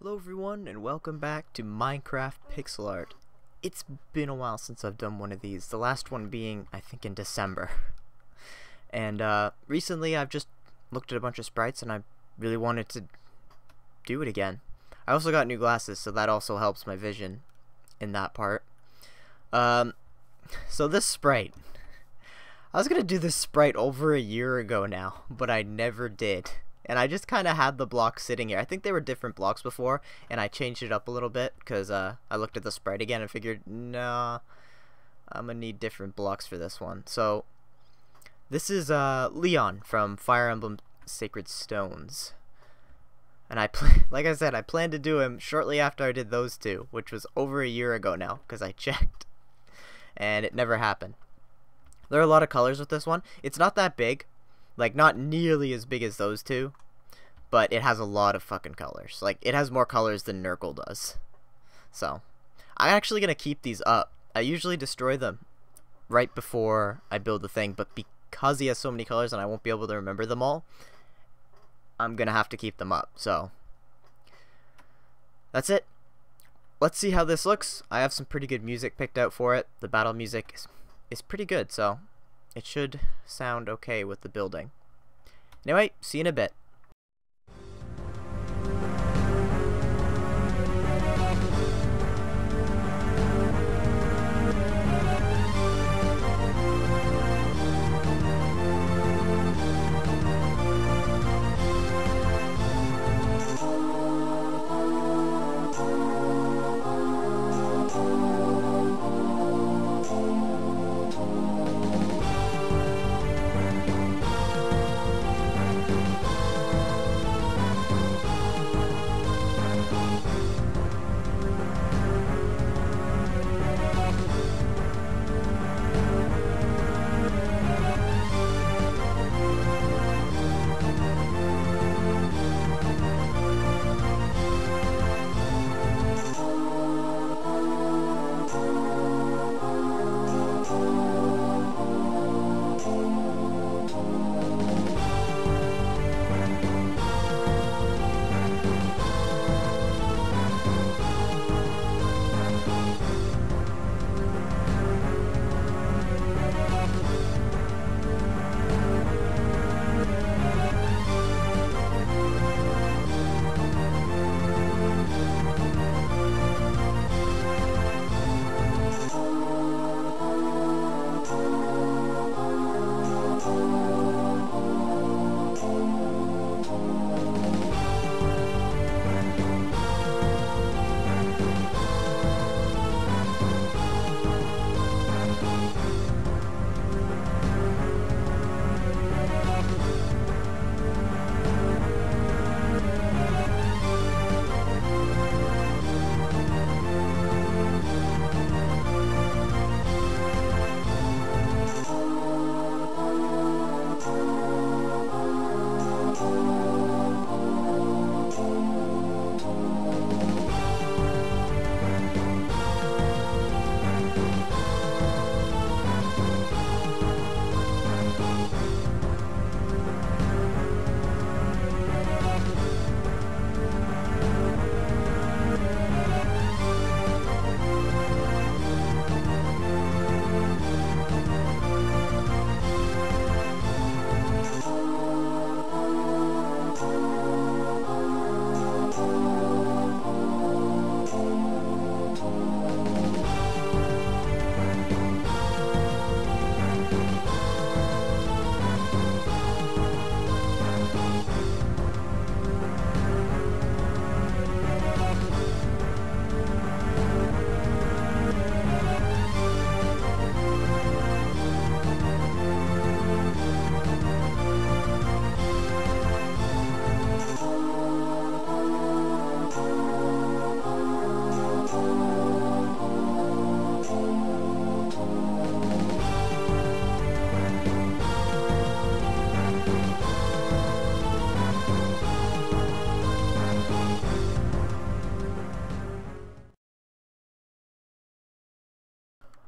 Hello everyone and welcome back to Minecraft Pixel Art. It's been a while since I've done one of these, the last one being I think in December. And recently I've just looked at a bunch of sprites and I really wanted to do it again. I also got new glasses, so that also helps my vision in that part. So this sprite, I was gonna do this sprite over a year ago now, but I never did. And I just kind of had the blocks sitting here. I think they were different blocks before, and I changed it up a little bit because I looked at the sprite again and figured, nah, I'm gonna need different blocks for this one. So this is Lyon from Fire Emblem Sacred Stones, and like I said, I planned to do him shortly after I did those two, which was over a year ago now because I checked, and it never happened. There are a lot of colors with this one. It's not that big. Like, not nearly as big as those two, but it has a lot of fucking colors. Like, it has more colors than Nergal does. So, I'm actually gonna keep these up. I usually destroy them right before I build the thing, but because he has so many colors and I won't be able to remember them all, I'm gonna have to keep them up. So, that's it. Let's see how this looks. I have some pretty good music picked out for it. The battle music is pretty good, so it should sound okay with the building. Anyway, see you in a bit.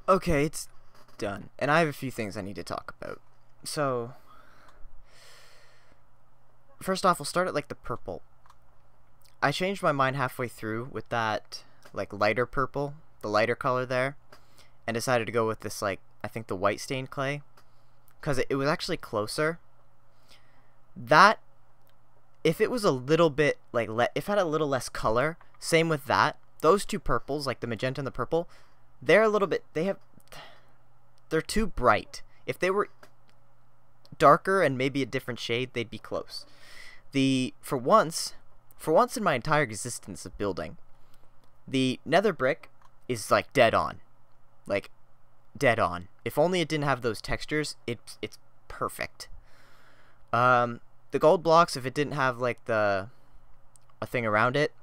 Okay, it's done. And I have a few things I need to talk about. So, first off, we'll start at like the purple. I changed my mind halfway through with that like lighter purple, the lighter color there, and decided to go with this like I think the white stained clay, because it was actually closer. That if it was a little bit like if it had a little less color, same with that. Those two purples, like the magenta and the purple, they're a little bit they're too bright. If they were darker and maybe a different shade, they'd be close. For once in my entire existence of building, the nether brick is like dead on. Like dead on. If only it didn't have those textures, it's perfect. The gold blocks, if it didn't have like a thing around it,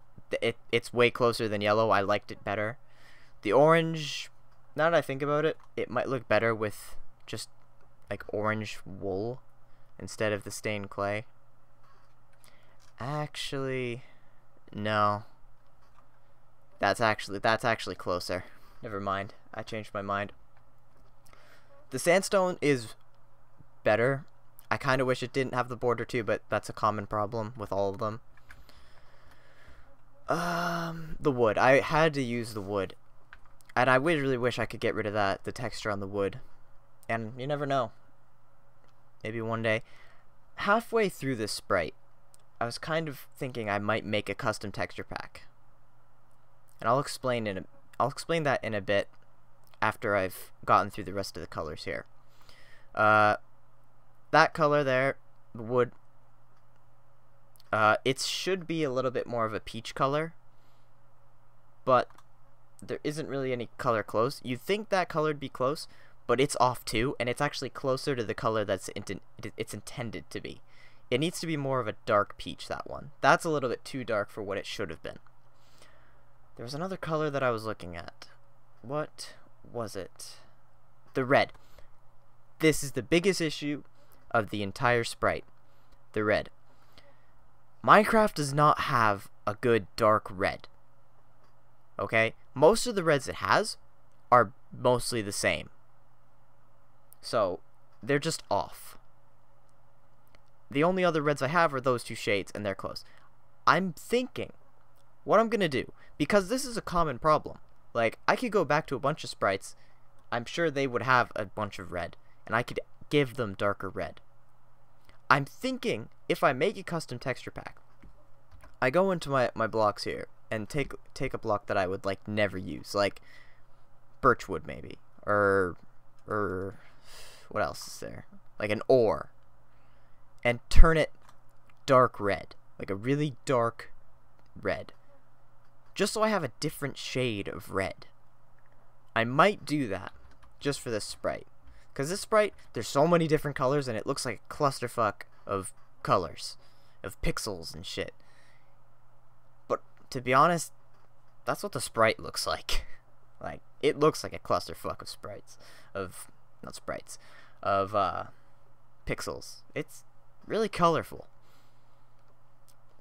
it's way closer than yellow. I liked it better. The orange, now that I think about it, it might look better with just like orange wool instead of the stained clay. Actually, no. That's actually closer. Never mind. I changed my mind. The sandstone is better. I kind of wish it didn't have the border too, but that's a common problem with all of them. The wood. I had to use the wood. And I really wish I could get rid of the texture on the wood. And you never know. Maybe one day. Halfway through this sprite, I was kind of thinking I might make a custom texture pack. And I'll explain that in a bit after I've gotten through the rest of the colors here. That color there, the wood, it should be a little bit more of a peach color, but there isn't really any color close. You'd think that color would be close, but it's off too, and it's actually closer to the color that's it's intended to be. It needs to be more of a dark peach, that one. That's a little bit too dark for what it should have been. There was another color that I was looking at. What was it? The red. This is the biggest issue of the entire sprite. The red. Minecraft does not have a good dark red. Okay? Most of the reds it has are mostly the same. So, they're just off. The only other reds I have are those two shades, and they're close. I'm thinking what I'm gonna do, because this is a common problem. Like, I could go back to a bunch of sprites. I'm sure they would have a bunch of red, and I could give them darker red. I'm thinking if I make a custom texture pack, I go into my blocks here and take a block that I would like never use, like birchwood maybe, or what else is there? Like an ore, and turn it dark red, like a really dark red, just so I have a different shade of red. I might do that just for this sprite, because this sprite, there's so many different colors and it looks like a clusterfuck of colors, of pixels and shit. But to be honest, that's what the sprite looks like. Like, it looks like a clusterfuck of sprites, of not sprites, of pixels. It's really colorful.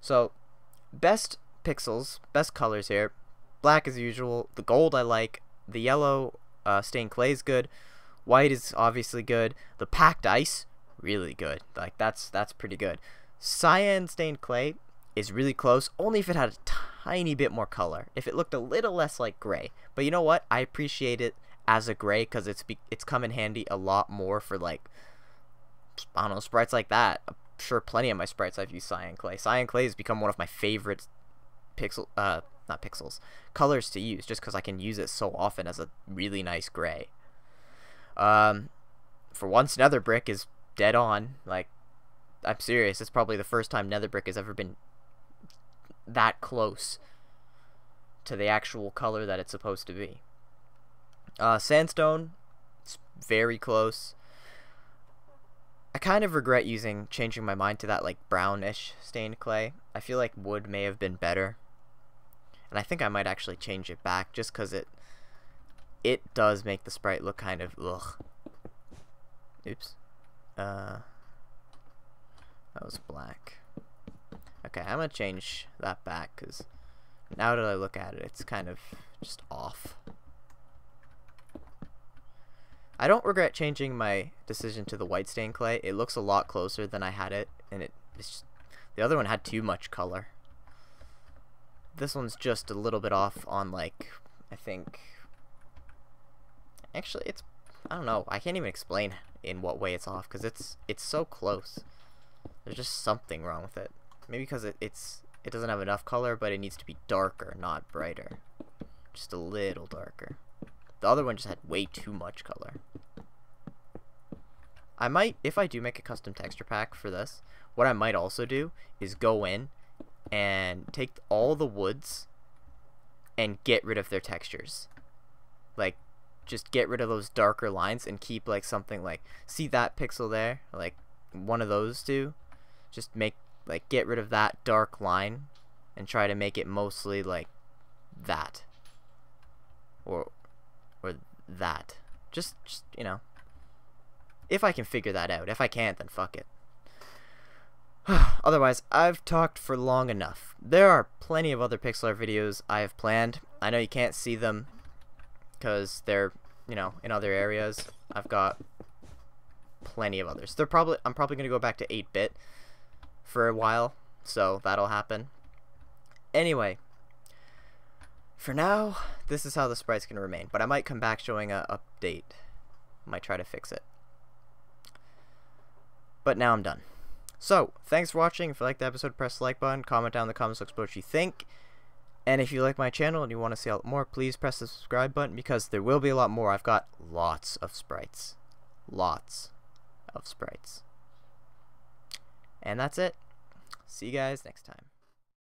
So, best pixels, best colors here. Black as usual. The gold I like. The yellow stained clay is good. White is obviously good. The packed ice, really good. Like, that's pretty good. Cyan stained clay is really close, only if it had a tiny bit more color. If it looked a little less like gray. But you know what? I appreciate it as a gray because it's come in handy a lot more for, like, I don't know, sprites like that. I'm sure plenty of my sprites I've used cyan clay. Cyan clay has become one of my favorite colors to use, just because I can use it so often as a really nice gray. For once, nether brick is dead on. Like, I'm serious. It's probably the first time nether brick has ever been that close to the actual color that it's supposed to be. Sandstone, it's very close. I kind of regret changing my mind to that like brownish stained clay. I feel like wood may have been better, and I think I might actually change it back just because it does make the sprite look kind of ugh. Oops. That was black. Okay, I'm gonna change that back because now that I look at it, it's kind of just off. I don't regret changing my decision to the white stained clay. It looks a lot closer than I had it, and it's just, the other one had too much color. this one's just a little bit off on, like, I think, actually it's, I don't know, I can't even explain in what way it's off, because it's so close. There's just something wrong with it. Maybe because it doesn't have enough color, but it needs to be darker, not brighter. Just a little darker. The other one just had way too much color. I might, if I do make a custom texture pack for this, what I might also do is go in and take all the woods and get rid of their textures. Like, just get rid of those darker lines and keep, like, something like, see that pixel there? Like, one of those two? Just make, like, get rid of that dark line and try to make it mostly like that. Or that. Just, you know. If I can figure that out. If I can't, then fuck it. Otherwise, I've talked for long enough. There are plenty of other pixel art videos I have planned. I know you can't see them because they're, you know, in other areas. I've got plenty of others. I'm probably going to go back to 8-bit for a while, so that'll happen. Anyway, for now, this is how the sprite's going to remain, but I might come back showing an update. Might try to fix it. But now I'm done. So, thanks for watching. If you liked the episode, press the like button, comment down in the comments what you think. And if you like my channel and you want to see a lot more, please press the subscribe button, because there will be a lot more. I've got lots of sprites. Lots of sprites. And that's it. See you guys next time.